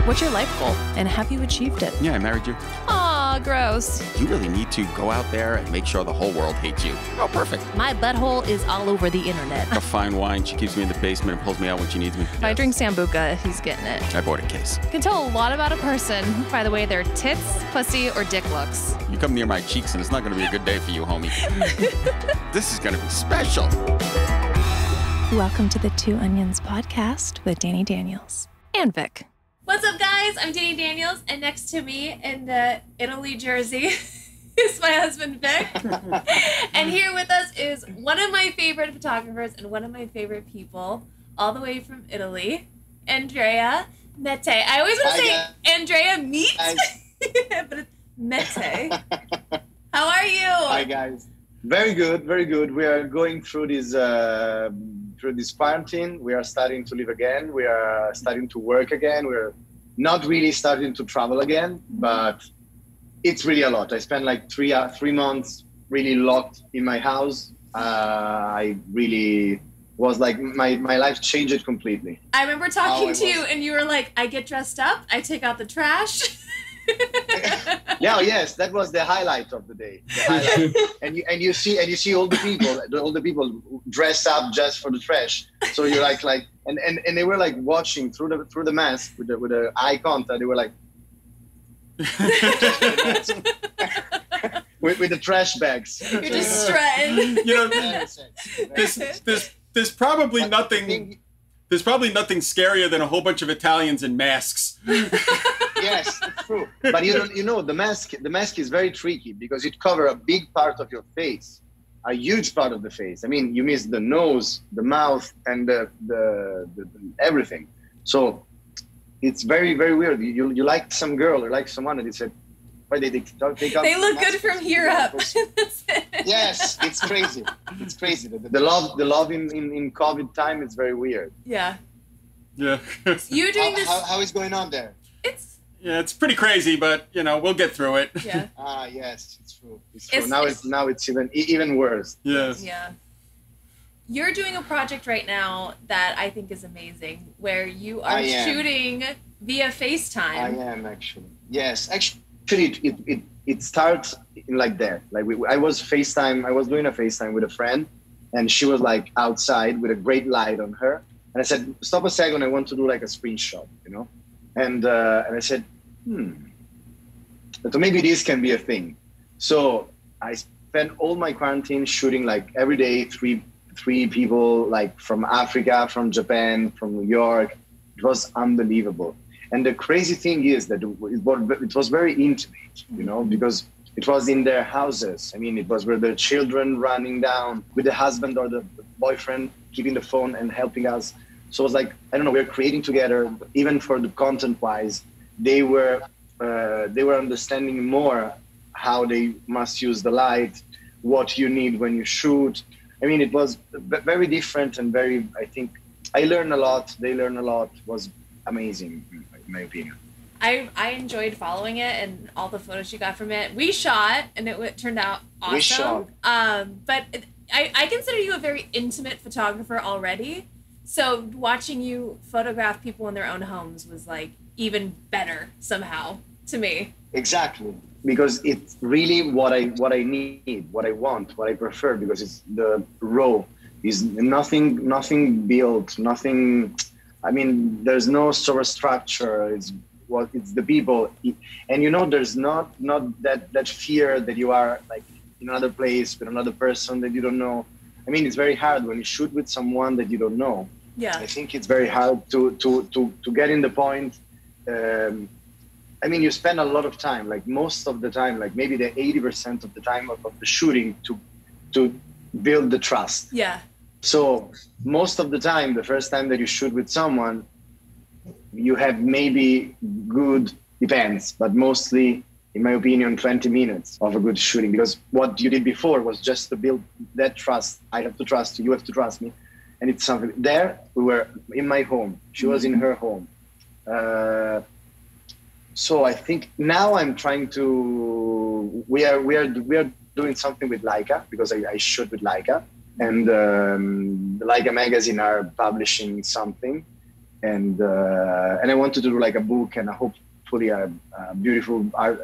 What's your life goal, and have you achieved it? Yeah, I married you. Aw, gross. You really need to go out there and make sure the whole world hates you. Oh, perfect. My butthole is all over the internet. A fine wine. She keeps me in the basement and pulls me out when she needs me. If I drink Sambuca, he's getting it. I bought a case. You can tell a lot about a person by the way their tits, pussy, or dick looks. You come near my cheeks and it's not going to be a good day for you, homie. This is going to be special. Welcome to the Two Onions podcast with Dani Daniels and Vic. What's up, guys? I'm Dani Daniels, and next to me in the Italy jersey is my husband, Vic. And here with us is one of my favorite photographers and one of my favorite people, all the way from Italy, Andrea Mete. I always want to say Andrea Mete, but it's Mete. How are you? Hi, guys. Very good, very good. We are going through this quarantine. We are starting to live again. We are starting to work again. We're not really starting to travel again, but it's really a lot. I spent like 3 months really locked in my house. I really was like, my life changed completely. I remember talking to you and you were like, I get dressed up, I take out the trash. Yeah, yes, that was the highlight of the day. The highlight. and you see all the people dressed up just for the trash. So you're like and they were like watching through the mask with the eye contact. They were like with the trash bags. You're just strutting. You know, there's probably nothing. There's probably nothing scarier than a whole bunch of Italians in masks. Yes, it's true. But you know, the mask is very tricky because it covers a big part of your face, a huge part of the face. I mean, you miss the nose, the mouth, and the everything. So it's very, very weird. You like some girl or like someone, and they said, why they take out? They look good from here up. Yes, it's crazy. It's crazy. The love in COVID time is very weird. Yeah. Yeah. You doing this? How is going on there? It's pretty crazy, but you know, we'll get through it. Yeah. Yes, it's true. It's true. Now it's even worse. Yes. Yeah. You're doing a project right now that I think is amazing, where you are shooting via FaceTime. I am actually. Yes, actually, it starts like that. Like I was doing a FaceTime with a friend, and she was like outside with a great light on her, and I said, "Stop a second, I want to do like a screenshot," you know. And I said, so maybe this can be a thing. So I spent all my quarantine shooting like every day, three people like from Africa, from Japan, from New York. It was unbelievable. And the crazy thing is that it was very intimate, you know, because it was in their houses. I mean, it was with their children running down with the husband or the boyfriend keeping the phone and helping us. So it was like, I don't know, we were creating together, even for the content-wise. They were understanding more how they must use the light, what you need when you shoot. I mean, it was very different and very, I think, I learned a lot, they learned a lot. It was amazing, in my opinion. I enjoyed following it and all the photos you got from it. We shot, and it turned out awesome. We shot. But I consider you a very intimate photographer already. So watching you photograph people in their own homes was like even better somehow to me. Exactly, because it's really what I need, what I want, what I prefer, because it's the raw. Is nothing built, nothing. I mean, there's no sort of structure. It's the people, and you know, there's not that fear that you are like in another place with another person that you don't know. I mean, it's very hard when you shoot with someone that you don't know. Yeah. I think it's very hard to get in the point. I mean, you spend a lot of time, like most of the time, like maybe the 80% of the time of the shooting to build the trust. Yeah. So most of the time, the first time that you shoot with someone, you have maybe good, depends, but mostly, in my opinion, 20 minutes of a good shooting, because what you did before was just to build that trust. I have to trust you, you have to trust me. And it's something there. We were in my home. She was in her home. So I think now I'm trying to, we are doing something with Leica, because I shoot with Leica, and the Leica magazine are publishing something. and I wanted to do like a book and hopefully a beautiful art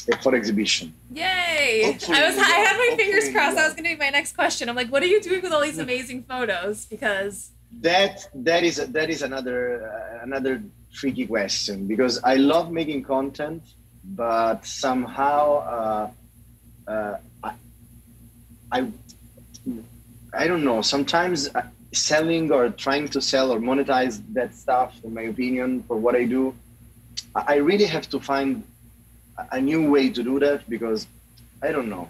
a photo exhibition. Yay! Hopefully, I had my fingers hopefully, crossed. yeah. That was going to be my next question. I'm like, what are you doing with all these amazing photos? Because That is another tricky question, because I love making content, but somehow I don't know. Sometimes selling or trying to sell or monetize that stuff, in my opinion, for what I do, I really have to find a new way to do that, because I don't know.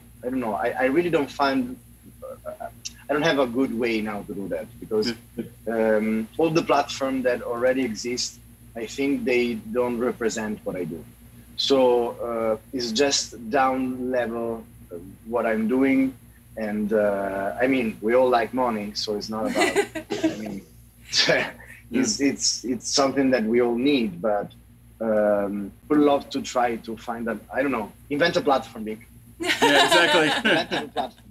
I really don't find. I don't have a good way now to do that, because all the platforms that already exist, I think they don't represent what I do. So it's just down level what I'm doing. And I mean, we all like money, so it's not about, I mean, it's something that we all need, but would love to try to find that, I don't know, invent a platform, Nick. Yeah, exactly. Invent a platform.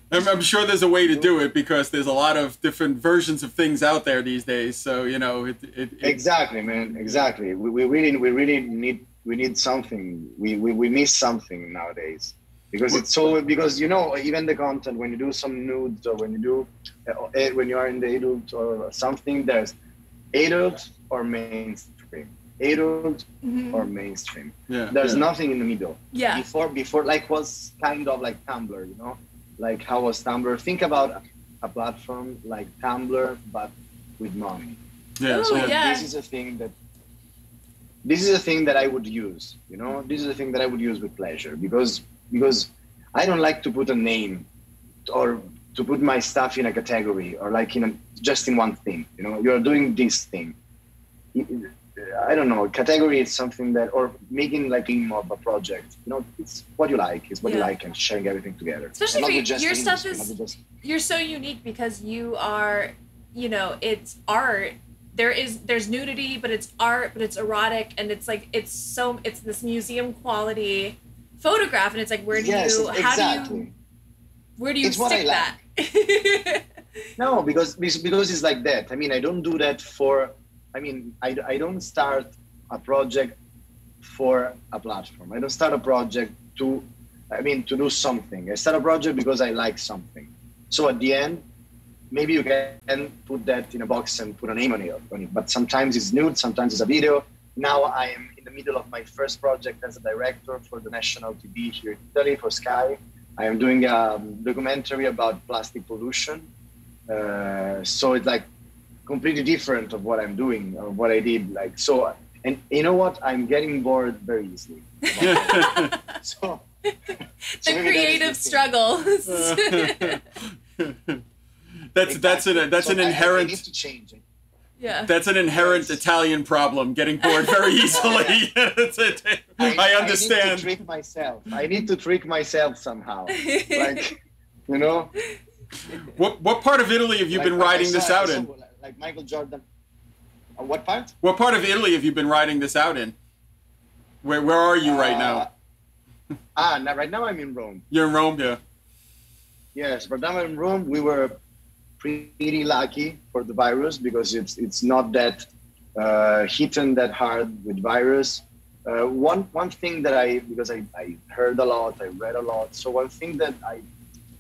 I'm sure there's a way to do it, because there's a lot of different versions of things out there these days. So, you know, Exactly, man. Exactly. We really need something. We miss something nowadays, because it's so, because, you know, even the content, when you do some nudes, or when you are in the adult or something, there's adult or mainstream, adult or mainstream. Yeah. There's nothing in the middle. Yeah. Before like was kind of like Tumblr, you know, like how was Tumblr? Think about a platform like Tumblr, but with money. Yeah. Ooh, So yeah. this is a thing that I would use, you know, this is a thing that I would use with pleasure, because I don't like to put a name or to put my stuff in a category, or like just in one thing, you know, you're doing this thing. I don't know, category is something that, or making like a of a project, you know, it's what you like, you like, and sharing everything together. Especially And for not with just your the stuff industry, not with you're so unique, because you are, you know, it's art. There's nudity, but it's art, but it's erotic, and it's like it's this museum quality photograph, and it's like, where do you It's what stick I that? No, because it's like that. I mean, I don't do that for. I mean, I don't start a project for a platform. I don't start a project to do something. I start a project because I like something. So at the end, maybe you can put that in a box and put a name on it. But sometimes it's nude, sometimes it's a video. Now I am in the middle of my first project as a director for the national TV here in Italy, for Sky. I am doing a documentary about plastic pollution. So it's like completely different of what I'm doing, or what I did. Like, so, and you know what? I'm getting bored very easily. So The creative struggles. That's an inherent. I need to change it. Yeah. That's an inherent Italian problem, getting bored very easily. I understand. I need to trick myself. I need to trick myself somehow. Like, you know. What part of Italy have you been writing this out in? Like Michael Jordan. What part? What part of Italy have you been writing this out in? Where are you right now? Right now I'm in Rome. You're in Rome, yeah. Yes, but now I'm in Rome. We were pretty lucky for the virus, because it's not that hidden that hard with virus. One thing that because I heard a lot, I read a lot. So one thing that I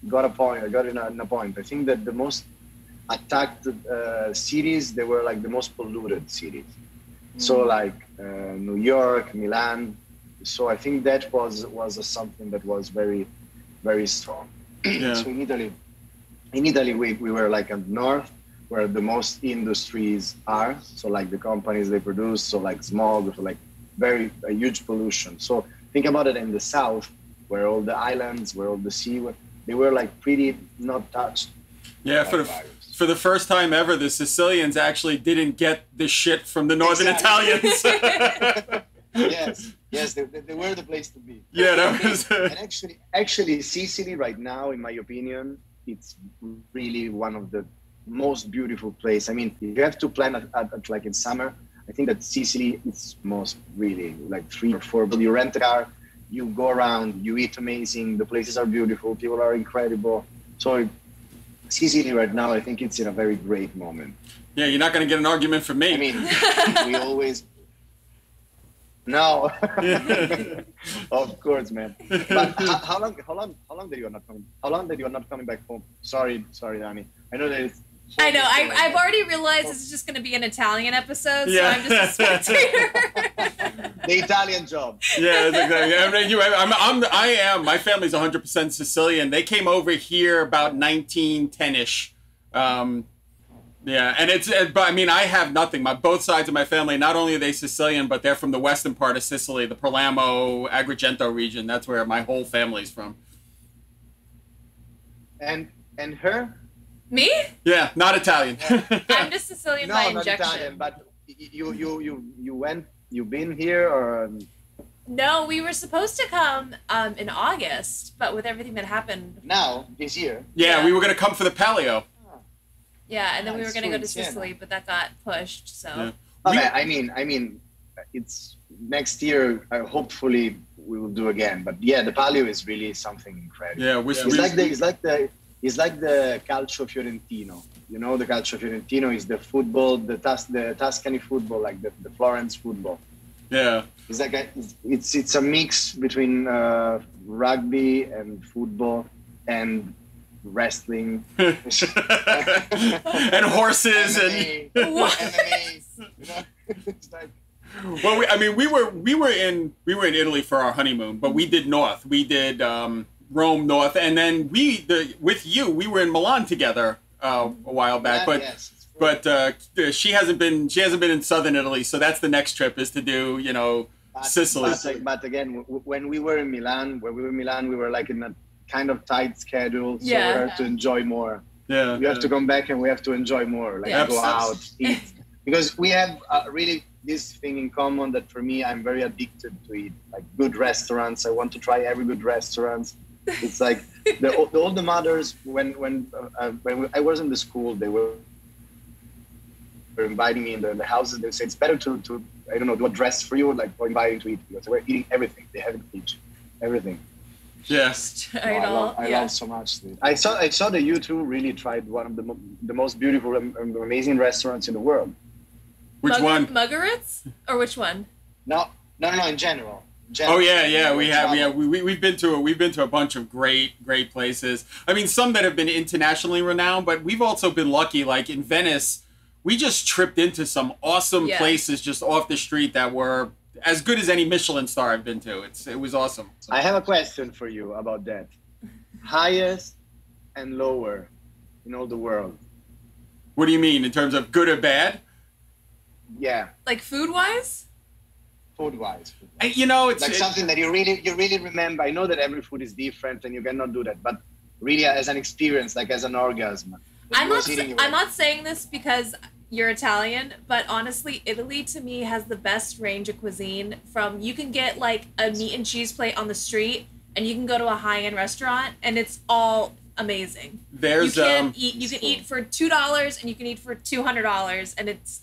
got in a point. I think that the most attacked cities, they were like the most polluted cities. So like New York, Milan. So I think that was something that was very, very strong. Yeah. So in Italy, we were like at north, where the most industries are. So like the companies they produce, so like smog, so like a huge pollution. So think about it in the south, where all the islands, where all the sea, they were like pretty not touched. Yeah, for the first time ever, the Sicilians actually didn't get the shit from the northern Italians. Yes, they were the place to be. Yeah, that was. And actually, Sicily right now, in my opinion, it's really one of the most beautiful places. I mean, if you have to plan at like in summer, I think that Sicily is most really like 3 or 4. But you rent a car, you go around, you eat amazing. The places are beautiful, people are incredible. So Sicily right now, I think it's in a very great moment. Yeah, you're not going to get an argument from me. I mean, we always. No, of course, man. But how long that you are not coming? How long that you are not coming back home? Sorry, Dani. I know that it's. I know. I've already realized this is just going to be an Italian episode, so Yeah. I'm just a spectator. The Italian job. Yeah, exactly. I am. My family's 100% Sicilian. They came over here about 1910-ish. Yeah, and but I mean, I have nothing. Both sides of my family, not only are they Sicilian, but they're from the western part of Sicily, the Palermo, Agrigento region. That's where my whole family's from. And her? Me? Yeah, not Italian. I'm just Sicilian by not injection. Italian, but you've been here or? No, we were supposed to come in August, but with everything that happened. Now, this year? Yeah, we were going to come for the Palio. Yeah, and then we were Nice, going to go to sweet, yeah. Sicily, but that got pushed, so. Yeah. Okay, I mean, it's next year. Hopefully, we will do again. But yeah, the Palio is really something incredible. Yeah, It's like the Calcio Fiorentino. You know, the Calcio Fiorentino is the football, the Tuscany football, like the Florence football. Yeah. It's like it's a mix between rugby and football and wrestling and horses and. MMA, you know? It's like, Well, we were in Italy for our honeymoon, but we did north. We did Rome north, and then with you we were in Milan together a while back. But yes, she hasn't been in southern Italy, so that's the next trip is to do Sicily. But again, when we were in Milan, we were like in a kind of tight schedule, so we have to enjoy more. Yeah, we have to come back and we have to enjoy more, like go out, eat, because we have really this thing in common that for me, I'm very addicted to eat, like good restaurants. I want to try every good restaurant. It's like all the mothers when I was in the school, they were inviting me in the houses. They said it's better to I don't know, do a dress for you, like for inviting to eat, because we're eating everything. They have it everything. Yes. I love so much. I saw that you two really tried one of the most beautiful, amazing restaurants in the world. Which one? Muggeritz? Or which one? No, in general. Oh yeah, we have. Yeah, we've been to a bunch of great places. I mean, some that have been internationally renowned, but we've also been lucky. Like in Venice, we just tripped into some awesome places just off the street that were as good as any Michelin star I've been to. It was awesome. I have a question for you about that. Highest and lower in all the world. What do you mean in terms of good or bad? Yeah. Like food-wise? Food-wise. It's like something that you really remember. I know that every food is different and you cannot do that, but really as an experience, like as an orgasm. I'm not saying this because you're Italian, but honestly, Italy to me has the best range of cuisine. From you can get like a meat and cheese plate on the street, and you can go to a high-end restaurant, and it's all amazing. You can eat for $2 and you can eat for $200, and it's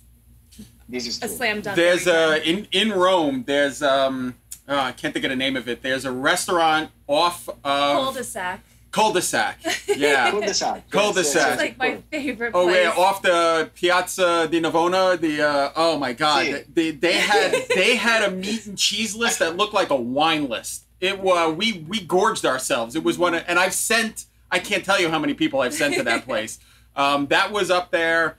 a slam dunk. There's in Rome. There's I can't think of the name of it. There's a restaurant off of Cul-de-sac. Yeah. Cul-de-sac. It's like my favorite place. Oh yeah, off the Piazza di Navona. Oh my God, they had a meat and cheese list that looked like a wine list. We gorged ourselves. It was and I can't tell you how many people I've sent to that place. That was up there.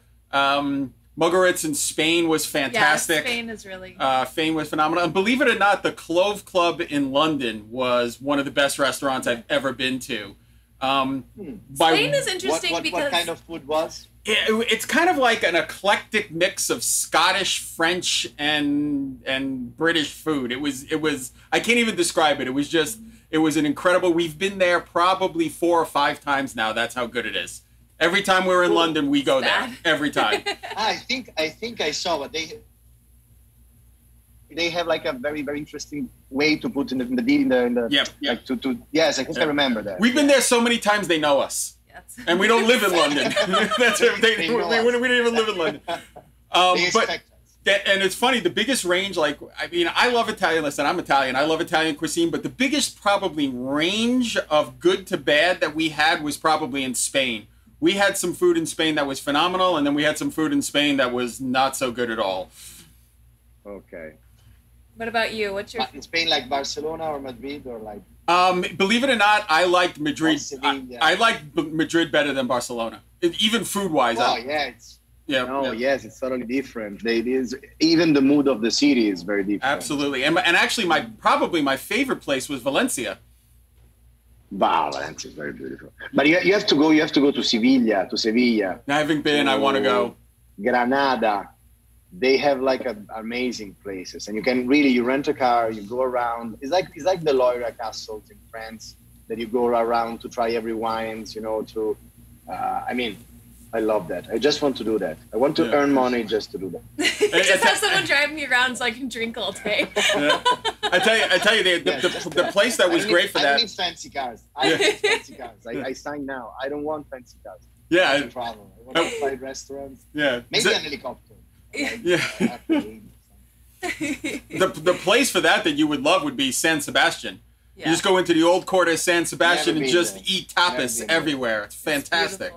Muggeritz in Spain was fantastic. Yeah, Spain is really... Spain was phenomenal. And believe it or not, the Clove Club in London was one of the best restaurants I've ever been to. Spain is interesting because... What kind of food was? It's kind of like an eclectic mix of Scottish, French, and British food. It was I can't even describe it. It was an incredible... We've been there probably 4 or 5 times now. That's how good it is. Every time we're in London, we go there. Every time. I think I saw what they have like a very, very interesting way to put in the like yes, I think I remember that. We've been there so many times they know us. Yes. And we don't live in London. That's everything. We don't even live in London. And it's funny, the biggest range, I love Italian. Listen, I'm Italian. I love Italian cuisine, but the biggest probably range of good to bad that we had was probably in Spain. We had some food in Spain that was phenomenal, and then we had some food in Spain that was not so good at all. Okay. What about you? What's your... In Spain, like Barcelona or Madrid or like... Believe it or not, I liked Madrid. Sevilla. I liked Madrid better than Barcelona, even food-wise. Oh, yeah, it's... Yeah. No, yeah. yes, it's totally different. It is, even the mood of the city is very different. Absolutely. And actually, probably my favorite place was Valencia. Wow, Valencia is very beautiful. But you have to go to Sevilla. I haven't been. I want to go. Granada. They have like amazing places, and you rent a car, you go around. It's like the Loira castles in France that you go around to try every wines. I love that. I just want to do that. I want to earn money just to do that. Just have someone driving me around so I can drink all day. Yeah. I tell you, the place that was great for that. I don't need fancy cars. I need fancy cars. I sign now. I don't want fancy cars. Yeah. I want to travel. I want to fly restaurants. Yeah. Maybe an helicopter. Yeah. The place for that you would love would be San Sebastian. Yeah. You just go into the old court of San Sebastian and just eat tapas everywhere. It's fantastic.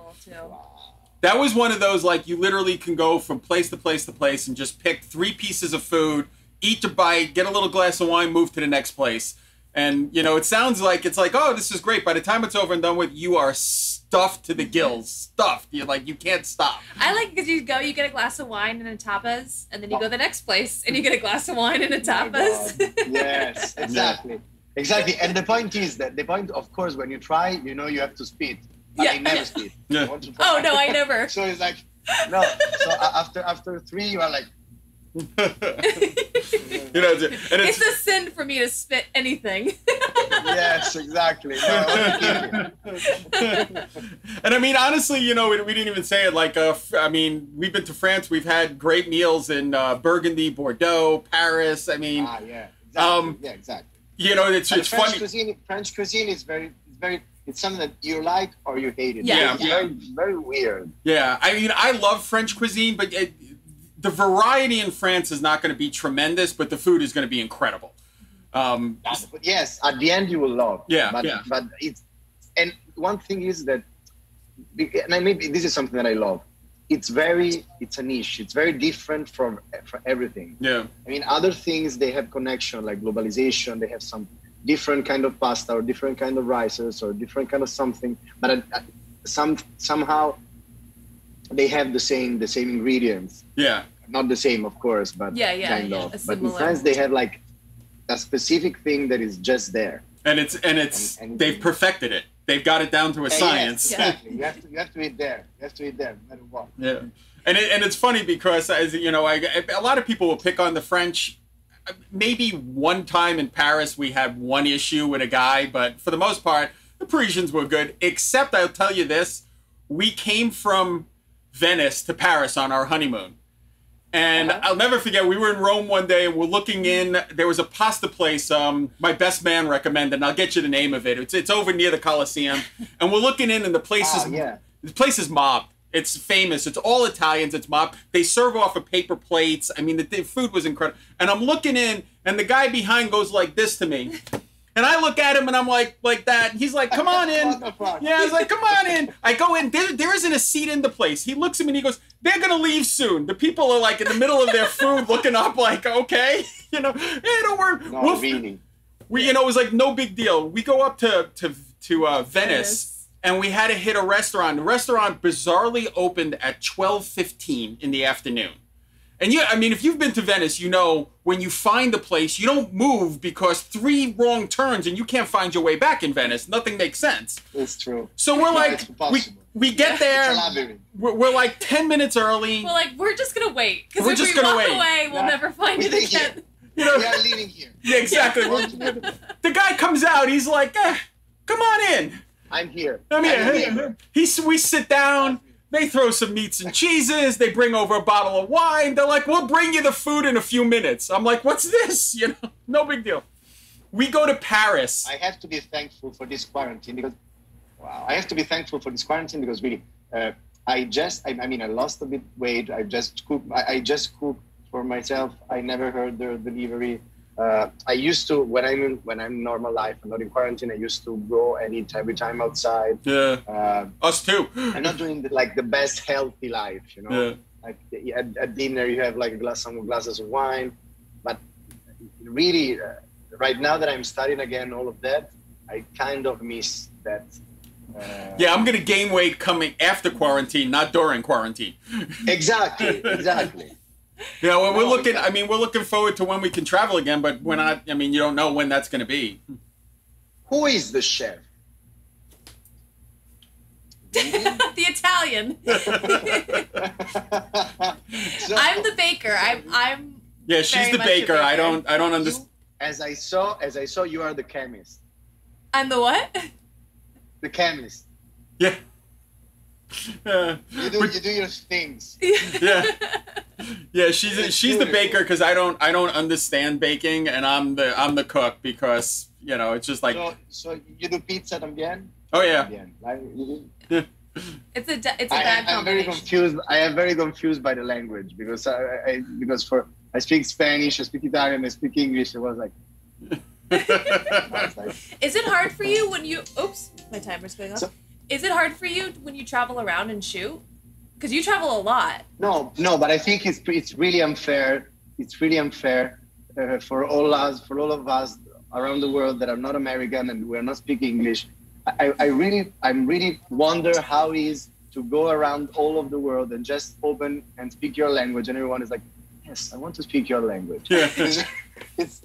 That was one of those, like, you literally can go from place to place to place and just pick 3 pieces of food, eat a bite, get a little glass of wine, move to the next place. And, it sounds like, it's like, oh, this is great. By the time it's over and done with, you are stuffed to the gills. Stuffed. You're like, you can't stop. I like because you get a glass of wine and a tapas, and then you go to the next place, and you get a glass of wine and a tapas. Yes, exactly. Exactly. And the point is of course, when you try, you have to spit. I never speed. Yeah. Oh no, I never. So it's like no. So after 3, you are like. It's a sin for me to spit anything. Yes, exactly. No, and I mean, honestly, we didn't even say it. Like, we've been to France. We've had great meals in Burgundy, Bordeaux, Paris. I mean, yeah, exactly. Exactly. It's funny. French cuisine is very. It's something that you like or you hate it. Yeah. It's very, very weird. Yeah, I mean, I love French cuisine, but the variety in France is not going to be tremendous, but the food is going to be incredible. But yes, at the end you will love. Yeah, but and one thing is that, and maybe this is something that I love. It's a niche. It's very different from everything. Yeah. I mean, other things, they have connection, like globalization. They have some different kind of pasta or different kind of rices or different kind of something, but somehow they have the same ingredients. Yeah. Not the same, of course, but kind of. But in France, they have like a specific thing that is just there. And they've perfected it. They've got it down to a science. Yes, exactly. You have to eat there. You have to eat there, no matter what. Yeah. And it's funny because, as a lot of people will pick on the French. Maybe one time in Paris we had one issue with a guy, but for the most part, the Parisians were good. Except I'll tell you this, we came from Venice to Paris on our honeymoon. And I'll never forget, we were in Rome one day and we're looking in, there was a pasta place my best man recommended, and I'll get you the name of it. It's over near the Colosseum. And we're looking in and the place is mobbed. It's famous. It's all Italians. It's mob. They serve off of paper plates. I mean, the food was incredible. And I'm looking in, and the guy behind goes like this to me. And I look at him, and I'm like that. And he's like, come on in. Yeah, I was like, come on in. I go in. There isn't a seat in the place. He looks at me, and he goes, they're going to leave soon. The people are, like, in the middle of their food looking up like, okay. Hey, don't worry. No, really. It was like no big deal. We go up to Venice. And we had to hit a restaurant. The restaurant bizarrely opened at 12:15 in the afternoon. And if you've been to Venice, when you find a place, you don't move because 3 wrong turns and you can't find your way back in Venice. Nothing makes sense. It's true. So we're like, we get there. It's a labyrinth. We're like 10 minutes early. We're like, we're just going to wait. Because if we walk away, we'll never find it again. We are leaving here. Yeah, exactly. The guy comes out. He's like, come on in. I'm here. We sit down. They throw some meats and cheeses. They bring over a bottle of wine. They're like, we'll bring you the food in a few minutes. I'm like, what's this? No big deal. We go to Paris. I have to be thankful for this quarantine because, really, I lost a bit weight. I just cook for myself. I never heard the delivery. I used to, when I'm normal life, I'm not in quarantine, I used to go and eat every time outside. Yeah. Us too. I'm not doing the best healthy life, you know. Yeah. Like at dinner, you have like some glasses of wine, but really, right now that I'm studying again, all of that, I kind of miss that. Yeah, I'm gonna gain weight coming after quarantine, not during quarantine. Exactly. Yeah, well, we're looking forward to when we can travel again, but we're not. I mean, you don't know when that's gonna be. Who is the chef? The Italian. So, I'm the baker. I'm. Yeah, she's very the much a baker. I don't understand. you, as I saw, you are the chemist. I'm the what? The chemist. Yeah. You do your things. Yeah. Yeah, she's the baker because I don't understand baking, and I'm the cook because it's just like. So you do pizza también? Oh yeah. It's a bad I'm very confused. I am very confused by the language because I speak Spanish, I speak Italian, I speak English. I was like. Is it hard for you when you? Oops, my timer's going off. Is it hard for you when you travel around and shoot? Because you travel a lot. No, but I think it's really unfair. It's really unfair for all of us around the world that are not American and we're not speaking English. I really wonder how it is to go around all of the world and just open and speak your language, and everyone is like, "Yes, I want to speak your language." Yeah. It's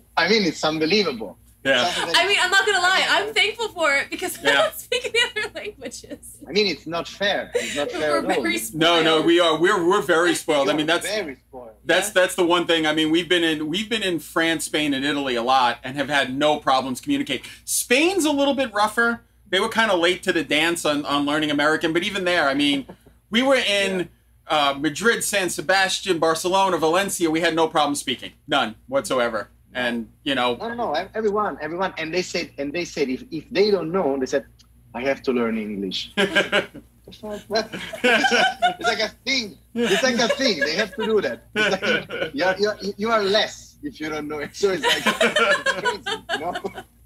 unbelievable. Yeah. I mean, I'm not gonna lie. I'm thankful for it because I don't speak any other languages. I mean, it's not fair. It's not fair We're at all. very spoiled. No, we are. We're very spoiled. I mean, that's very spoiled. that's the one thing. I mean, we've been in France, Spain, and Italy a lot, and have had no problems communicating. Spain's a little bit rougher. They were kind of late to the dance on learning American, but even there, I mean, we were in Madrid, San Sebastian, Barcelona, Valencia. We had no problem speaking, none whatsoever. And no, everyone, and they said if they don't know, they said, I have to learn English. It's like a thing. It's like a thing. They have to do that. It's like, you are less if you don't know it. So it's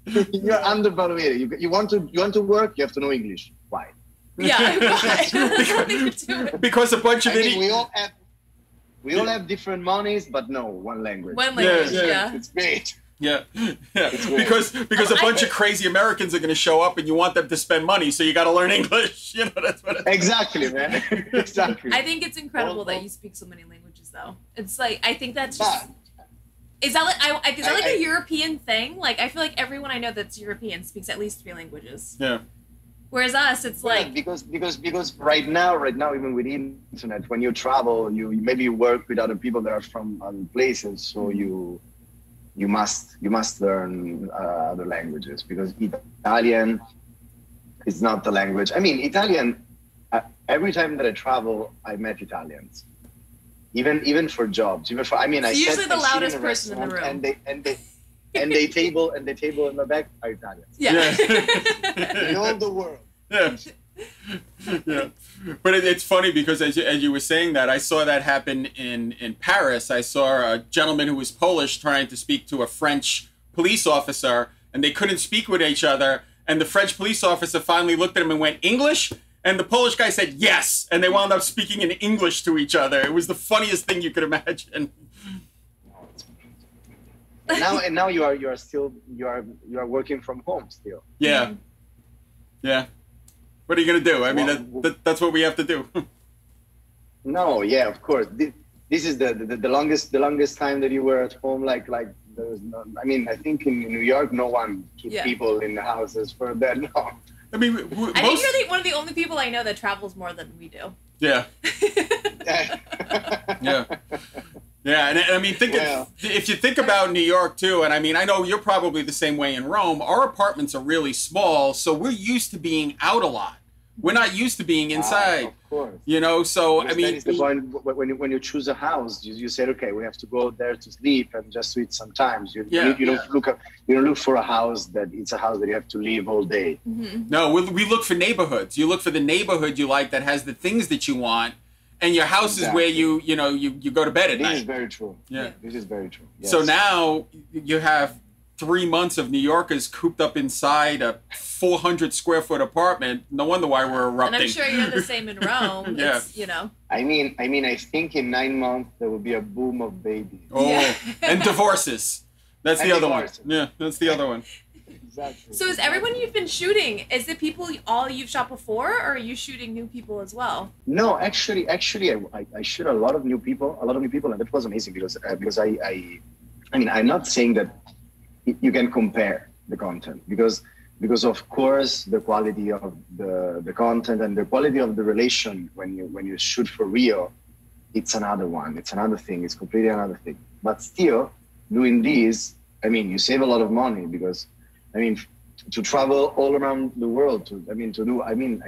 crazy, You're undervalued. You want to work, you have to know English. Why? Yeah, why? Because a bunch of idiots. We all have different monies, but no, one language. One language, yeah. It's great. Yeah. Because a bunch of crazy Americans are going to show up, and you want them to spend money, so you got to learn English. That's what it is. Exactly, man. Exactly. I think it's incredible that you speak so many languages, though. It's like I think that's just. Is that like a European thing? Like I feel like everyone I know that's European speaks at least 3 languages. Yeah. Whereas us, it's like because right now, even with the internet, when you travel, you maybe work with other people that are from other places, so you must learn other languages because Italian is not the language. I mean, Italian. Every time that I travel, I met Italians, even for jobs. I usually the loudest person in the room, and they table in the back are Italians. Yeah. In all the world. Yeah. Yeah. But it's funny because as you were saying that, I saw that happen in Paris. I saw a gentleman who was Polish trying to speak to a French police officer, and they couldn't speak with each other. And the French police officer finally looked at him and went, "English?" And the Polish guy said, "Yes." And they wound up speaking in English to each other. It was the funniest thing you could imagine. And now you are working from home still. Yeah. Yeah. What are you gonna do? I mean, that's what we have to do. No, yeah, of course. This is the longest time that you were at home. Like there was no. I mean, I think in New York, no one keeps people in the houses for that long. I mean, I think you're one of the only people I know that travels more than we do. Yeah. Yeah. Yeah, and I mean, if you think about New York too, and I mean, I know you're probably the same way in Rome. Our apartments are really small, so we're used to being out a lot. We're not used to being inside. Of course. So I mean, that is the point. When you choose a house, you said, okay, we have to go there to sleep and just to eat sometimes. You don't look for a house that it's a house that you have to live all day. Mm-hmm. No, we look for neighborhoods. You look for the neighborhood you like that has the things that you want. and your house is where you go to bed at night. This is very true. Yeah. This is very true. Yes. So now you have 3 months of New Yorkers cooped up inside a 400 square foot apartment. No wonder why we're erupting. And I'm sure you're the same in Rome. Yeah. It's, you know. I mean, I think in 9 months there will be a boom of babies. Oh, Yeah. and divorces. That's the And other one. divorces. Yeah, that's the other one. Exactly. So is everyone you've been shooting, is it people all you've shot before, or are you shooting new people as well? No, actually, I shoot a lot of new people, and that was amazing because I mean, I'm not saying that you can compare the content because of course the quality of the content and the quality of the relation when you shoot for real, it's another one, it's another thing, it's completely another thing. But still, doing this, I mean, you save a lot of money because, I mean, to travel all around the world,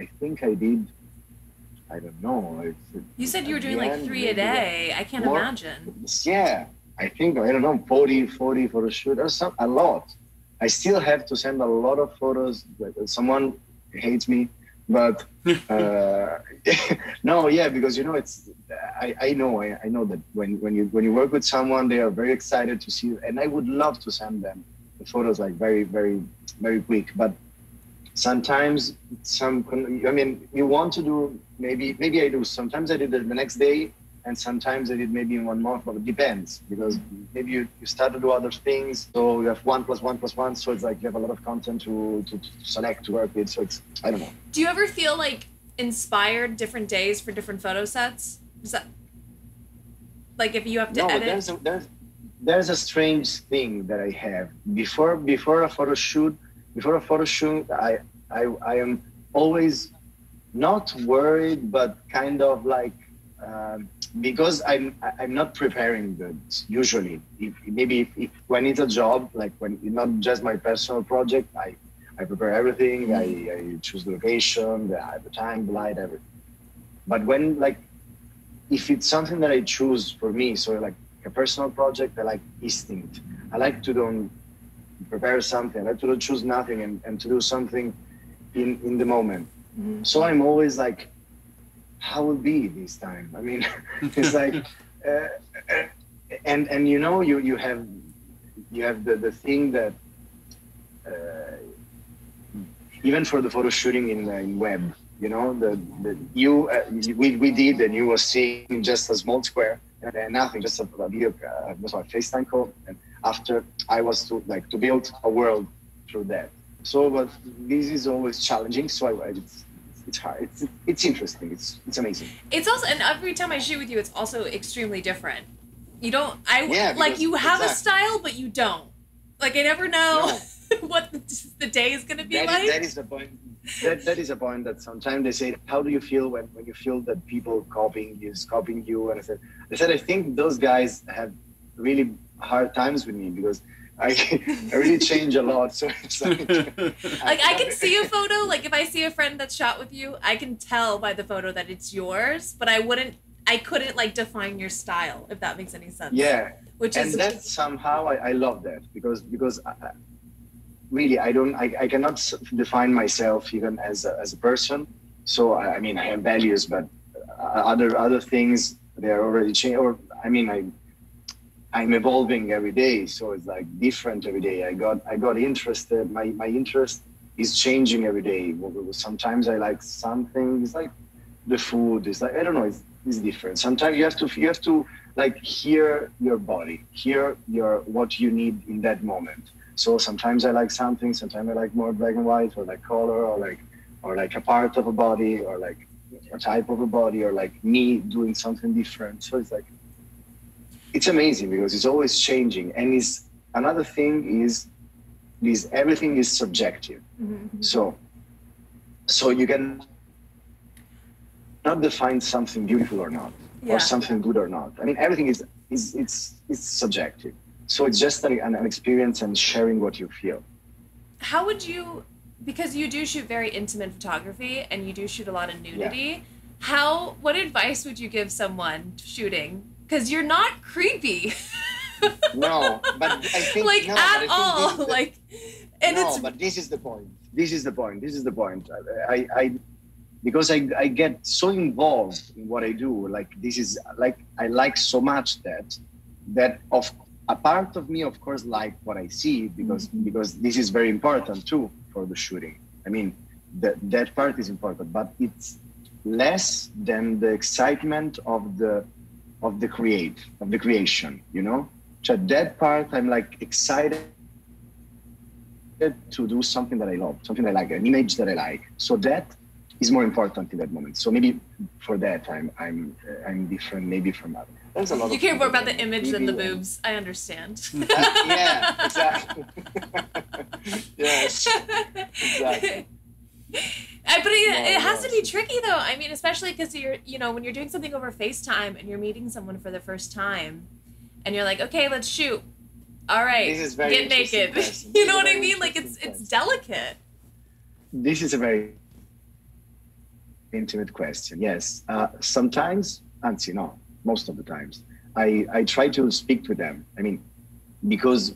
I think I did, I don't know. You said you were doing like 3 a day. I can't imagine. Yeah, I think, I don't know, 40 photo shoot or something, a lot. I still have to send a lot of photos. Someone hates me, but no, yeah, because it's. I know that when you work with someone, they are very excited to see you, and I would love to send them the photos like very, very, very quick. But sometimes you want to do maybe I do. Sometimes I did it the next day, and sometimes I did maybe in 1 month, but it depends because maybe you start to do other things. So you have 1 + 1 + 1. So it's like you have a lot of content to select, to work with. So it's, I don't know. Do you ever feel like inspired different days for different photo sets? Is that like if you have to edit? There's a strange thing that I have before a photo shoot. I am always not worried, but kind of like because I'm not preparing goods usually. If when it's a job, like when it's not just my personal project, I prepare everything. I choose the location, the time, the light, everything. But when if it's something that I choose for me, so like a personal project, I like instinct. I like to don't prepare something. I like to don't choose nothing and to do something in the moment. Mm-hmm. So I'm always like, how will be this time? I mean, it's like, and you have the thing that even for the photo shooting in web, we did, and you were seeing just a small square and nothing, just a video, a FaceTime call, and after I was to build a world through that. So, but this is always challenging. So it's hard. It's interesting. It's amazing. It's also, and every time I shoot with you, it's also extremely different. You don't. You have a style, but you don't. Like I never know what the day is going to be like. That is the point. That is a point that sometimes they say, how do you feel when you feel that people copying you? And I said, I think those guys have really hard times with me because I really change a lot. So it's like I can see a photo. Like if I see a friend that's shot with you, I can tell by the photo that it's yours, but I couldn't define your style, if that makes any sense. Yeah. That somehow I love that because really, I cannot define myself even as a person. So I mean, I have values, but other things, they are already changed. Or I mean, I'm evolving every day, so it's like different every day. I got interested. My interest is changing every day. Sometimes I like something. It's like the food. It's like I don't know. It's different. Sometimes you have to like hear your body, hear what you need in that moment. So sometimes I like something, sometimes I like more black and white, or like color, or like a part of a body, or like a type of a body, or like me doing something different. So it's like, it's amazing because it's always changing. And another thing is everything is subjective. Mm-hmm. So you can not define something beautiful or not, or something good or not. I mean, everything is subjective. So it's just an experience and sharing what you feel. How would you, because you do shoot very intimate photography and you do shoot a lot of nudity, what advice would you give someone shooting? Because you're not creepy. No, but I think but this is the point. This is the point. because I get so involved in what I do. Like this is like I like so much that of a part of me, of course, like what I see because this is very important too for the shooting. I mean, that part is important, but it's less than the excitement of the creation. You know, so that part I'm like excited to do something that I love, something I like, an image that I like. So that is more important in that moment. So maybe for that I'm different maybe from others. There's a lot you care more about the image than the boobs. I understand. Yeah, exactly. Yes, exactly. But it has to be tricky though. I mean, especially because when you're doing something over FaceTime and you're meeting someone for the first time, and you're like, okay, let's shoot. All right, get naked. You know what I mean? Like it's delicate. This is a very intimate question. Yes, sometimes, anzi, no, most of the times, I try to speak to them. I mean, because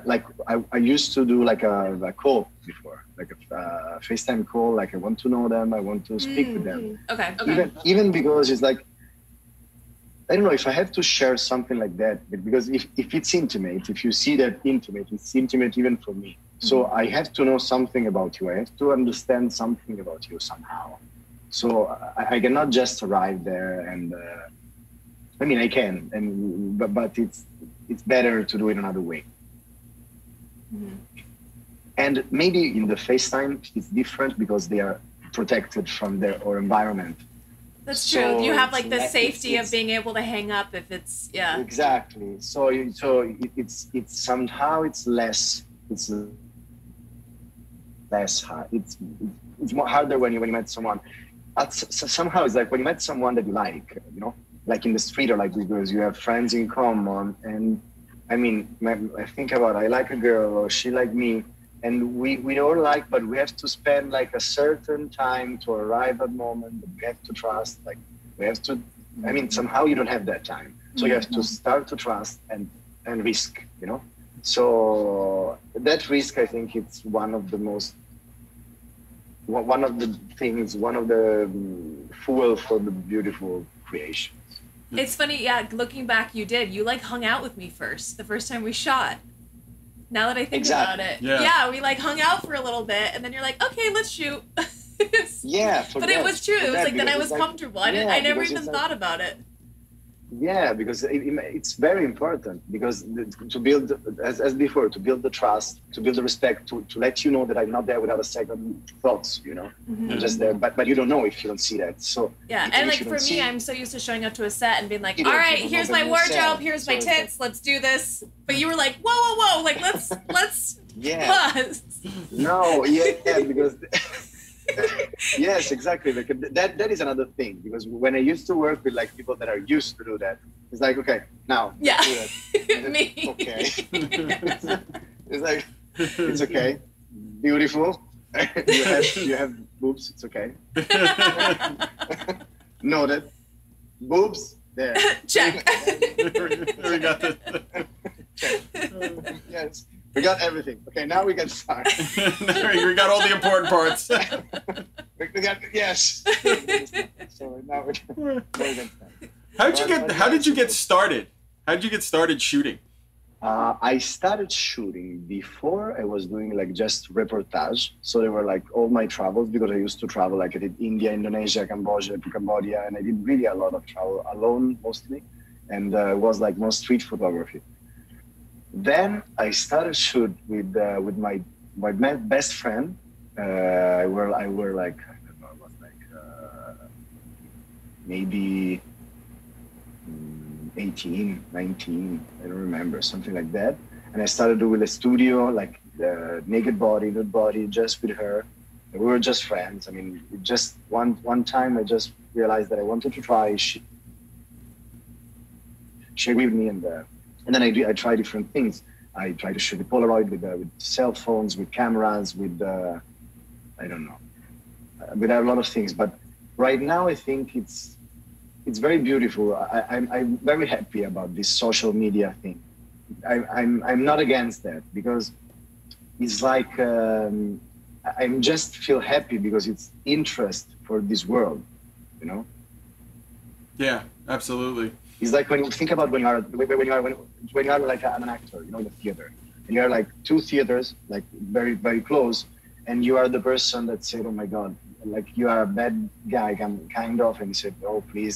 like I used to do like a call before, like a FaceTime call. Like I want to know them. I want to speak with them. Okay. Even because it's like, I don't know if I have to share something like that, because if it's intimate, if you see that intimate, it's intimate even for me. So I have to know something about you. I have to understand something about you somehow. So I cannot just arrive there and, I mean, I can, but it's better to do it another way. And maybe in the FaceTime, it's different because they are protected from their environment. That's true. You have like the safety of being able to hang up if it's, yeah. Exactly. So it's somehow it's less hard. It's more harder when you met someone. Somehow it's like when you met someone that you like, you know, like in the street or like because you have friends in common. And I mean, I think about I like a girl or she like me, and we all like, but we have to spend like a certain time to arrive at moment that we have to trust. Like we have to. I mean, somehow you don't have that time, so you have to start to trust and risk, you know. So that risk, I think, it's one of the fuel for the beautiful creations. It's funny, yeah, looking back, you like hung out with me the first time we shot. Now that I think about it. Yeah, we like hung out for a little bit and then you're like, okay, let's shoot. Yeah. But it was true. It was like, then I was comfortable. I never even thought about it. Yeah, because it's very important because to build, as before, to build the trust, to build the respect, to let you know that I'm not there without a second thoughts, you know, I'm just there, but you don't know if you don't see that. So yeah, and like for me, I'm so used to showing up to a set and being like, all right, here's my wardrobe, here's my tits, let's do this. But you were like, whoa, like let's pause. No, yeah, because. Yes, exactly. Like that is another thing because when I used to work with like people that are used to do that, it's like okay, now yeah, do that. me. Okay, it's like it's okay, beautiful. you have boobs. It's okay. Noted. Boobs there. Check. We got this. Check. Yes. We got everything. Okay, now we can start. We got all the important parts. we got yes. So now we can start. How did you get started? How did you get started shooting? I started shooting before I was doing like just reportage. So they were like all my travels because I used to travel. Like I did India, Indonesia, Cambodia, and I did really a lot of travel alone mostly, and it was like more street photography. Then I started shoot with my best friend. I were like I don't know, it was like maybe 18, 19, I don't remember, something like that. And I started doing a studio, like naked body, nude body, just with her. And we were just friends. I mean, just one time I just realized that I wanted to try. She agreed with me, and then I try different things. I try to shoot with Polaroid, with cell phones, with cameras, with I don't know, with a lot of things. But right now, I think it's very beautiful. I'm very happy about this social media thing. I'm not against that because it's like I just feel happy because it's interest for this world, you know? Yeah, absolutely. It's like when you think about when you are like an actor, you know, in the theater, and you are like two theaters, like very, very close, and you are the person that said, oh my God, like you are a bad guy, kind of, and you said, oh, please,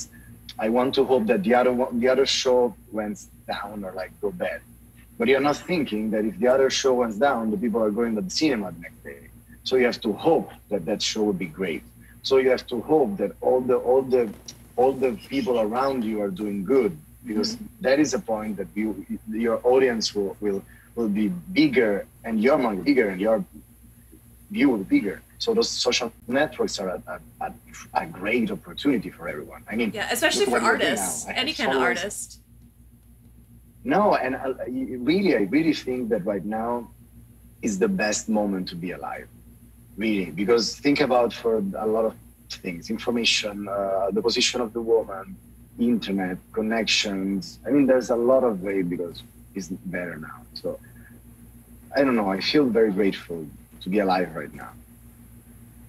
I want to hope that the other show went down or like go bad. But you're not thinking that if the other show went down, the people are going to the cinema the next day. So you have to hope that that show will be great. So you have to hope that all the people around you are doing good, because that is a point that your audience will be bigger, and your money bigger, and your view will be bigger. So those social networks are a great opportunity for everyone. I mean, yeah, especially for artists, any kind of artist. No, and I really think that right now is the best moment to be alive, really, because think about for a lot of things, information, the position of the woman, internet, connections. I mean, there's a lot of way because it's better now. So I don't know, I feel very grateful to be alive right now.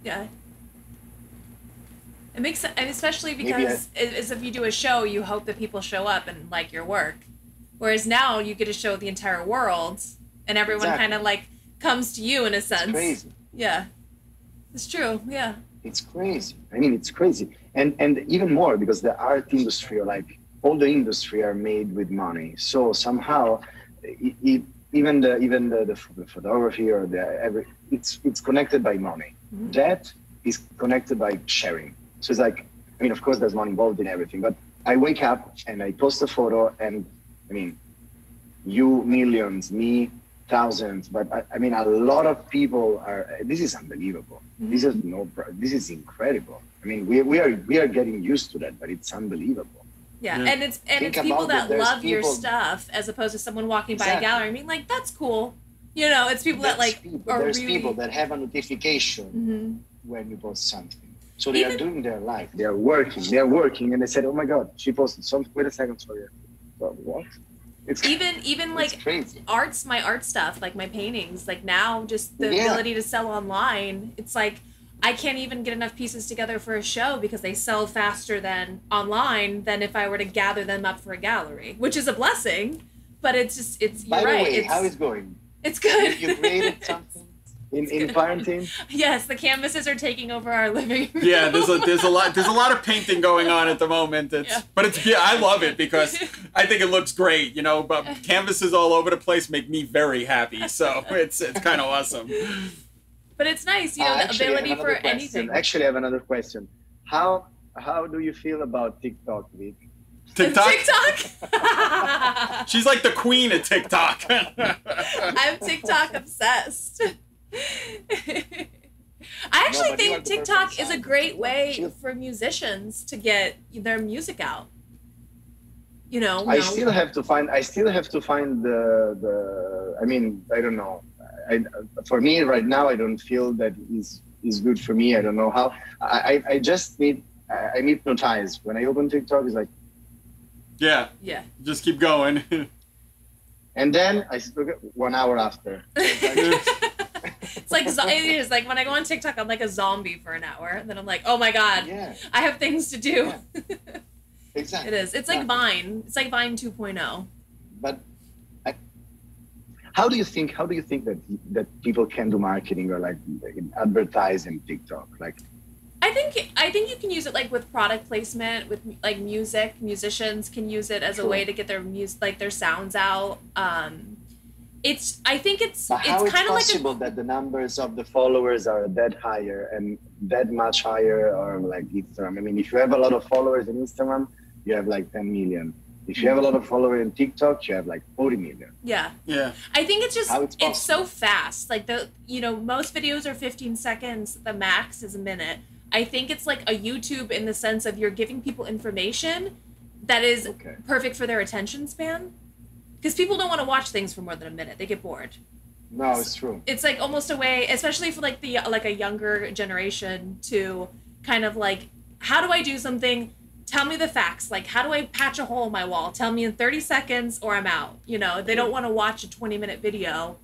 Yeah. It makes sense, and especially because as if you do a show, you hope that people show up and like your work. Whereas now you get to show the entire world, and everyone kind of like comes to you in a sense. It's crazy. Yeah, it's true. Yeah, it's crazy. I mean, it's crazy, and even more because the art industry, or like all the industry, are made with money. So somehow, even the photography or it's connected by money. Mm-hmm. That is connected by sharing. So it's like, I mean, of course, there's money involved in everything, but I wake up and I post a photo, and I mean, you millions, me thousands, but I mean, a lot of people are. This is unbelievable. Mm-hmm. This is incredible. I mean, we are getting used to that, but it's unbelievable. Yeah, and it's people that love your stuff as opposed to someone walking by a gallery. I mean, like, that's cool. You know, it's people that like there's people that have a notification when you post something. So they are doing their life. They are working, and they said, "Oh my God, she posted something." Wait a second, sorry. Well, what? It's even like crazy. My art stuff, like my paintings. Like now, just the ability to sell online. It's like I can't even get enough pieces together for a show because they sell faster than online than if I were to gather them up for a gallery, which is a blessing. But it's just By the way, how is it going? It's good. You created something in quarantine? Yes, the canvases are taking over our living room. Yeah, there's a lot of painting going on at the moment. But I love it because I think it looks great, you know, but canvases all over the place make me very happy. So it's kind of awesome. But it's nice, you know, the ability for anything. Actually, I have another question. How do you feel about TikTok, Vic? TikTok? TikTok? She's like the queen of TikTok. I'm TikTok obsessed. I actually think TikTok is a great way for musicians to get their music out. You know, I still have to find the I mean, I don't know. For me right now, I don't feel that is good for me. I don't know how. I just need. I'm hypnotized when I open TikTok. It's like, yeah, just keep going. And then I look at 1 hour after. It's like it is like when I go on TikTok, I'm like a zombie for an hour, and then I'm like, oh my God, I have things to do. Yeah. Exactly. It is. It's like Vine. It's like Vine 2.0. But how do you think that people can do marketing or like advertise in TikTok? Like, I think you can use it like with product placement, with like music. Musicians can use it as a way to get their music, like their sounds out. I think it's kind of like possible that the numbers of the followers are that higher and that much higher, or like Instagram. I mean, if you have a lot of followers in Instagram, you have like 10 million. If you have a lot of followers in TikTok, you have like 40 million. Yeah. I think it's just it's so fast. Like most videos are 15 seconds. The max is a minute. I think it's like a YouTube in the sense of you're giving people information that is perfect for their attention span. Because people don't want to watch things for more than a minute. They get bored. No, it's true. It's like almost a way, especially for like a younger generation, to kind of like, how do I do something? Tell me the facts. Like, how do I patch a hole in my wall? Tell me in 30 seconds or I'm out. You know, they don't want to watch a 20-minute video.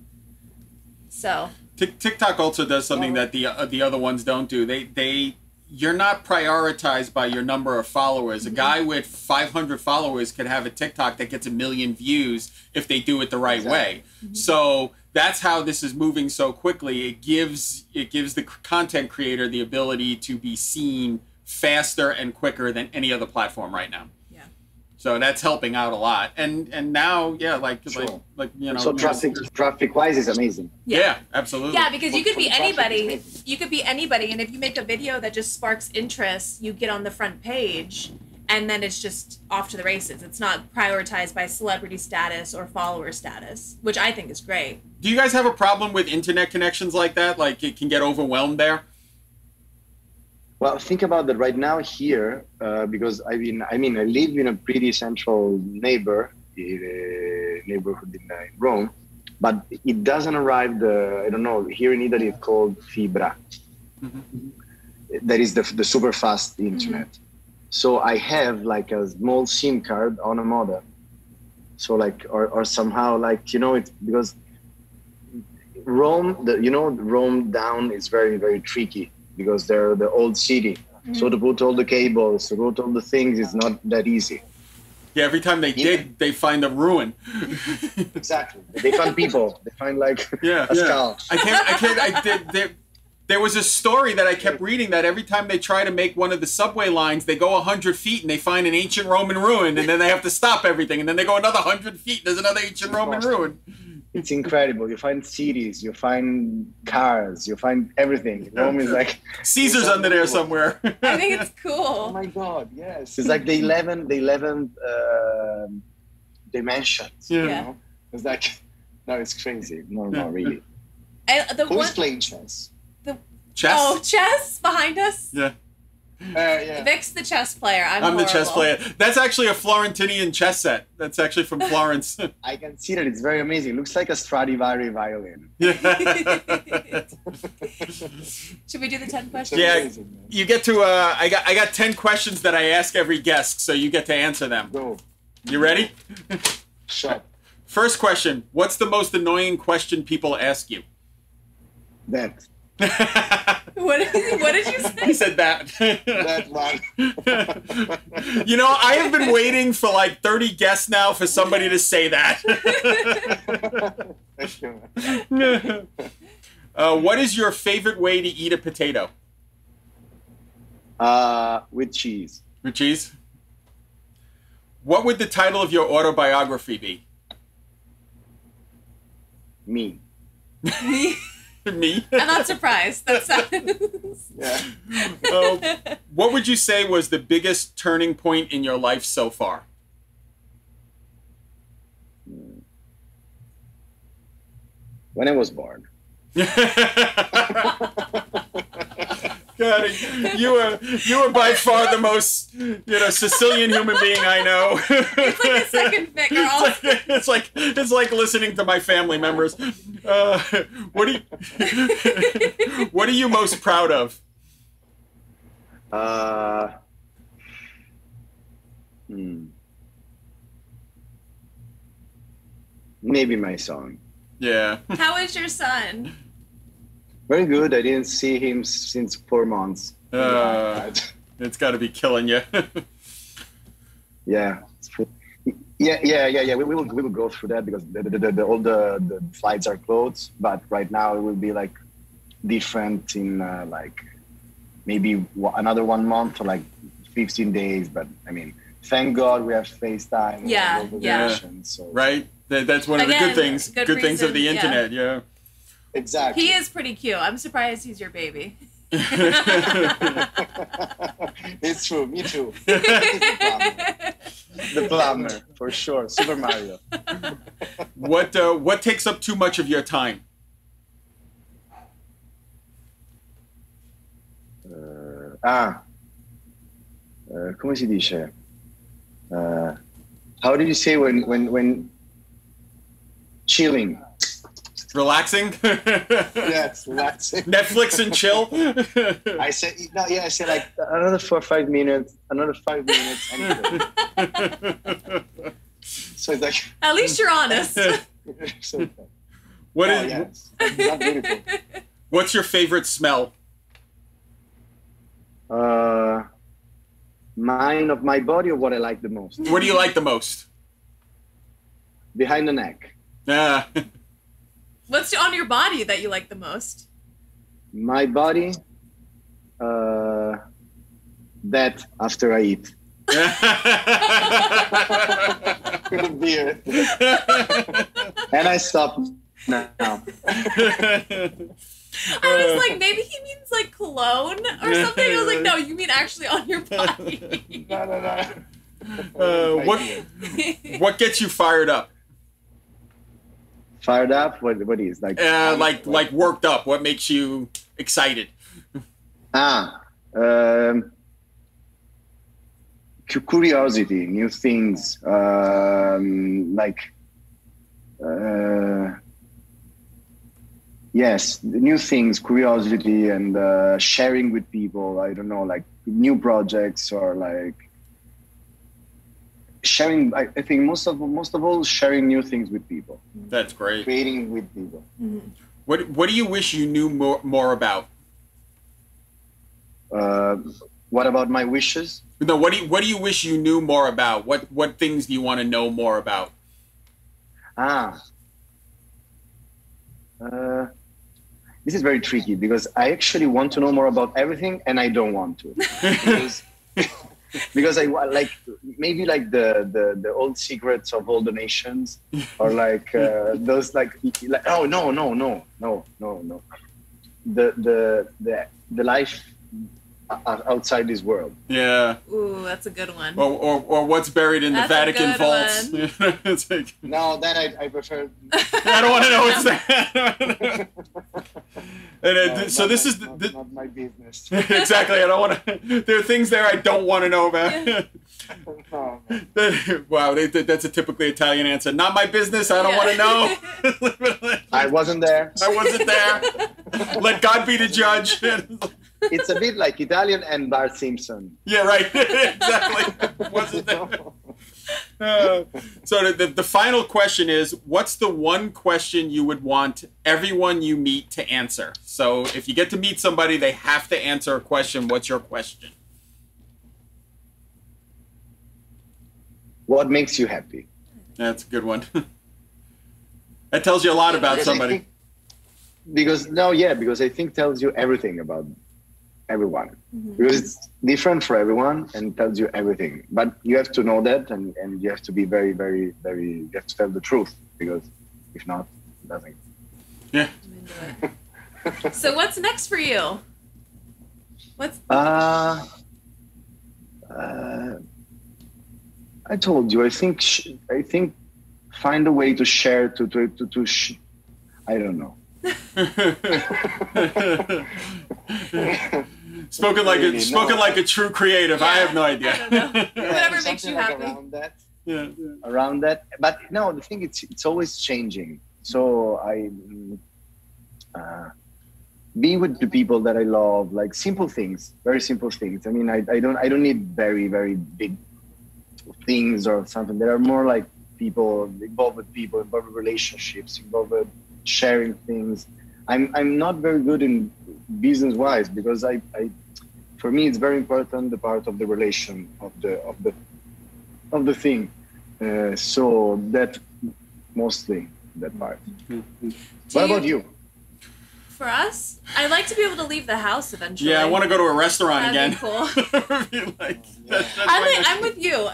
So TikTok also does something that the other ones don't do. They you're not prioritized by your number of followers. A guy with 500 followers could have a TikTok that gets 1 million views if they do it the right way. So that's how this is moving so quickly. It gives the content creator the ability to be seen faster and quicker than any other platform right now. Yeah. So that's helping out a lot. And now, yeah, like you know. So traffic wise is amazing. Yeah, absolutely. Yeah, because you could be anybody. You could be anybody, and if you make a video that just sparks interest, you get on the front page, and then it's just off to the races. It's not prioritized by celebrity status or follower status, which I think is great. Do you guys have a problem with internet connections like that? Like it can get overwhelmed there? Well, think about that right now here, because I live in a pretty central neighborhood in Rome, but it doesn't arrive I don't know, here in Italy it's called fibra. That is the super fast internet. So I have like a small SIM card on a modem. So like, or somehow like, you know, it's because Rome, Rome down is very, very tricky because they're the old city. So to put all the cables, to put all the things is not that easy. Yeah, every time they dig, they find a ruin. Exactly. They find people. They find like a skull. There was a story that I kept reading that every time they try to make one of the subway lines, they go 100 feet and they find an ancient Roman ruin, and then they have to stop everything, and then they go another 100 feet, there's another ancient Roman ruin. It's incredible. You find cities, you find cars, you find everything. Rome is like Caesar's under there somewhere. I think it's cool. Oh my God, yes. It's like the 11th dimensions. Yeah. You know? It's like, no, it's crazy. No, really. Who's playing chess? Chess? Oh, chess behind us? Yeah. Yeah. Vic's the chess player. I'm the chess player. That's actually a Florentinian chess set. That's actually from Florence. I can see that. It's very amazing. It looks like a Stradivari violin. Should we do the 10 questions? Yeah. Amazing, You get to, I got 10 questions that I ask every guest, so you get to answer them. Go. You ready? Sure. First question. What's the most annoying question people ask you? That. What did you say? He said that. That one. You know, I have been waiting for like 30 guests now for somebody to say that. What is your favorite way to eat a potato? With cheese. With cheese? What would the title of your autobiography be? Me. Me? I'm not surprised. That sounds... Yeah. What would you say was the biggest turning point in your life so far? When I was born. God, you are by far the most, Sicilian human being I know. It's like a second figure. It's like listening to my family members. What are you most proud of? Maybe my song. Yeah. How is your son? Very good. I didn't see him since 4 months. It's got to be killing you. Yeah. We will go through that because all the flights are closed. But right now it will be like different in like maybe another 1 month or like 15 days. But I mean, thank God we have FaceTime. Yeah. So. Right. That's one of the good things. Good things of the internet. Yeah. Exactly. He is pretty cute. I'm surprised he's your baby. It's true. Me too. The plumber, for sure. Super Mario. What takes up too much of your time? Come si dice? How did you say when chilling? Relaxing? Yes, relaxing. Netflix and chill? I say like another 4 or 5 minutes, another 5 minutes. Anything. So it's like... At least you're honest. So, What's your favorite smell? Mine of my body or what I like the most? What do you like the most? Behind the neck. Yeah. What's on your body that you like the most? My body, that after I eat. Beer. And I stop now. I was like, maybe he means like cologne or something. I was like, no, you mean actually on your body. No. What gets you fired up? Fired up? What is like worked up? What makes you excited? Curiosity, new things, yes, new things, curiosity, and sharing with people. I don't know, like new projects or like sharing. I think most of all, sharing new things with people. That's great. Creating with people. Mm-hmm. What do you wish you knew more about? What about my wishes? No, what do you wish you knew more about? What things do you want to know more about? This is very tricky because I actually want to know more about everything and I don't want to. Because I like maybe like the old secrets of all the nations or like those like oh no. The life outside this world. Yeah. Ooh, that's a good one. Or what's buried in the Vatican vaults. It's like, no, that I prefer. I don't want to know what's there. And so this is not my business. Exactly. I don't want to. There are things there I don't want to know about. No. Wow, that's a typically Italian answer. Not my business. I don't want to know. I wasn't there. I wasn't there. Let God be the judge. It's a bit like Italian and Bart Simpson. Yeah, right. Exactly. Wasn't there. So the final question is, what's the one question you would want everyone you meet to answer? So if you get to meet somebody, they have to answer a question. What's your question? What makes you happy? That's a good one. That tells you a lot about somebody. Because I think tells you everything about everyone. Mm-hmm. Because it's different for everyone and tells you everything. But you have to know that and you have to be very, very, very, you have to tell the truth because if not, it doesn't. Yeah. So what's next for you? What's... I told you, I think find a way to share, I don't know. Spoken like a true creative. Yeah, I have no idea. I don't know. Whatever makes you happy. Around that. Yeah. Around that. But no, the thing it's always changing. So I be with the people that I love, like simple things, very simple things. I mean, I don't need very, very big things or something. There are more like people involved with relationships, involved with sharing things. I'm not very good in business wise because I for me it's very important the part of the relation of the thing. So that mostly that part. What about you? For us, I like to be able to leave the house eventually. Yeah, I want to go to a restaurant That'd again. Cool. I'm with you.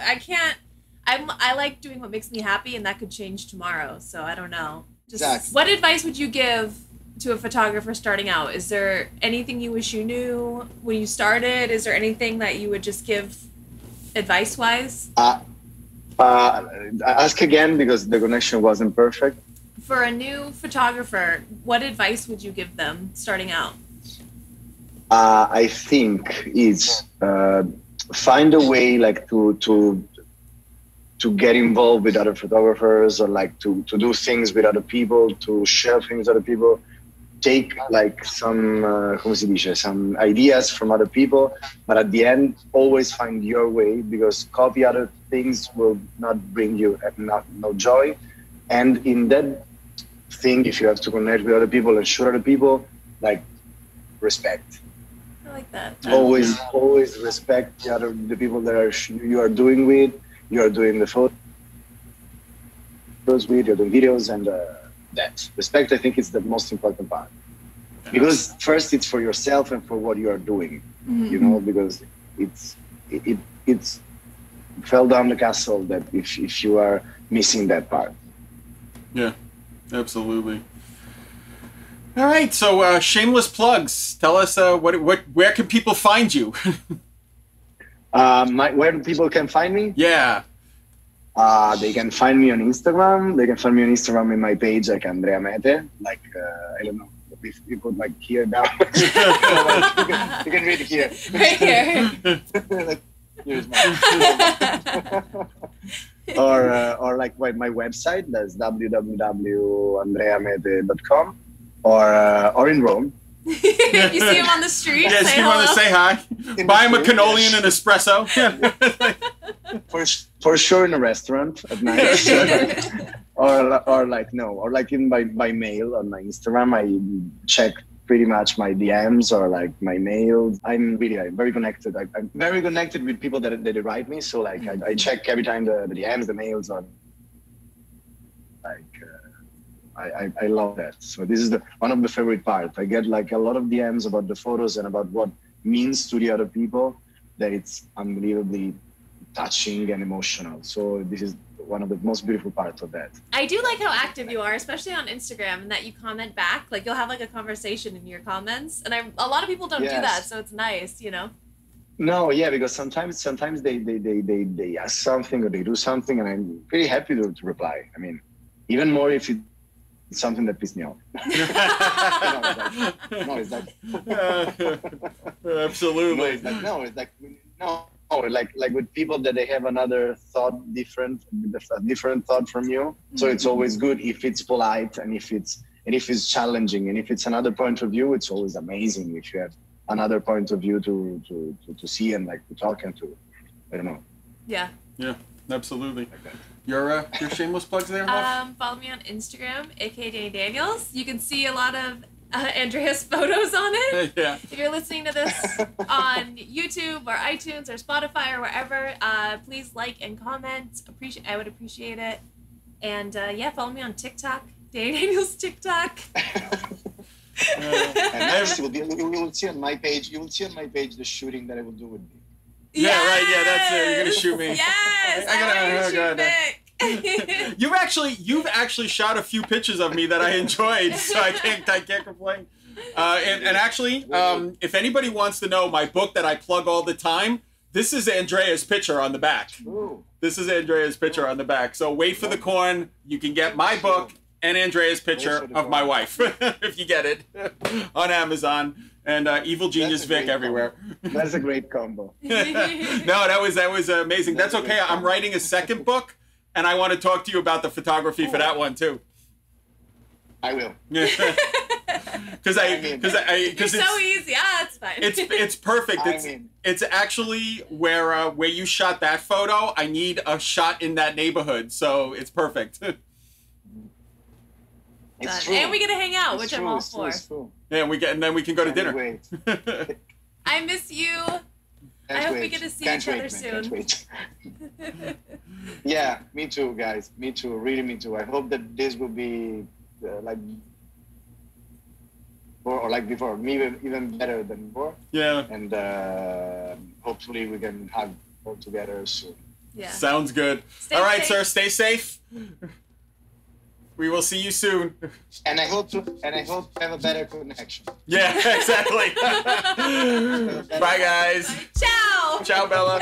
I like doing what makes me happy, and that could change tomorrow. So I don't know. Exactly. What advice would you give to a photographer starting out? Is there anything you wish you knew when you started? Is there anything that you would just give advice-wise? Ask again because the connection wasn't perfect. For a new photographer, what advice would you give them starting out? I think is find a way like to get involved with other photographers or like to do things with other people, to share things with other people, take like some some ideas from other people, but at the end always find your way because copy other things will not bring you no joy. And in that thing, if you have to connect with other people and show other people, like respect. like that. Always respect the people that you are doing with. You are doing the photos with. You're doing videos, and that respect, I think, is the most important part. Because first, it's for yourself and for what you are doing. You know, because it's fell down the castle that if you are missing that part. Yeah, absolutely. All right, so shameless plugs. Tell us where can people find you? Where people can find me? Yeah. They can find me on Instagram. They can find me on Instagram in my page, like Andrea Mete. Like I don't know if you could like here now. You can read it here. Right here. Like, here's my or like my website. That's www.andreamete.com. Or in Rome. You see him on the street. Yes, say you want to say hi. Buy him a cannoli and an espresso. for sure in a restaurant at night. or like in by mail on my Instagram. I check pretty much my DMs or like my mails. I'm very connected. I'm very connected with people that they write me. So like I check every time the DMs, the mails on. Like I love that. So this is one of the favorite parts. I get like a lot of DMs about the photos and about what means to the other people. That it's unbelievably touching and emotional. So this is one of the most beautiful parts of that. I do like how active you are, especially on Instagram, and that you comment back. Like you'll have like a conversation in your comments, and a lot of people don't do that, so it's nice, you know. No, yeah, because sometimes they ask something or they do something, and I'm pretty happy to reply. I mean, even more if it's something that pissed me off. It's like absolutely. Like with people that they have another thought, a different thought from you. So it's always good if it's polite and if it's challenging, and if it's another point of view, it's always amazing if you have another point of view to see and like to talk and to, I don't know. Yeah. Yeah, absolutely. Like your shameless plugs there, love? Follow me on Instagram, aka Dani Daniels. You can see a lot of Andrea's photos on it. Yeah. If you're listening to this on YouTube or iTunes or Spotify or wherever, please like and comment. I would appreciate it. And follow me on TikTok, Dani Daniels TikTok. And you will see on my page. You will see on my page the shooting that I will do with me. Yeah, right. Yeah, that's it. You're gonna shoot me. Yes, I want to shoot Vic. You've actually shot a few pictures of me that I enjoyed, so I can't complain. And actually, if anybody wants to know my book that I plug all the time, this is Andrea's picture on the back. Ooh. This is Andrea's picture on the back. So wait for the corn. You can get my book and Andrea's picture of my wife if you get it on Amazon. And Evil Genius Vic everywhere. That's a great combo. No, that was amazing. That's okay. I'm writing a second book, and I want to talk to you about the photography for that one too. I will. Because it's so easy. Ah, it's fine. It's perfect. It's actually where you shot that photo. I need a shot in that neighborhood, so it's perfect. It's true. And we get to hang out, which I'm all for. Yeah, and then we can go to dinner. I miss you. I hope we get to see each other soon. Yeah, me too, guys. Me too. Really, me too. I hope that this will be like before, even better than before. Yeah. And hopefully we can hug all together soon. Yeah. Sounds good. All right, sir. Stay safe. We will see you soon. And I hope to have a better connection. Yeah, exactly. Bye, guys. Ciao. Ciao, Bella.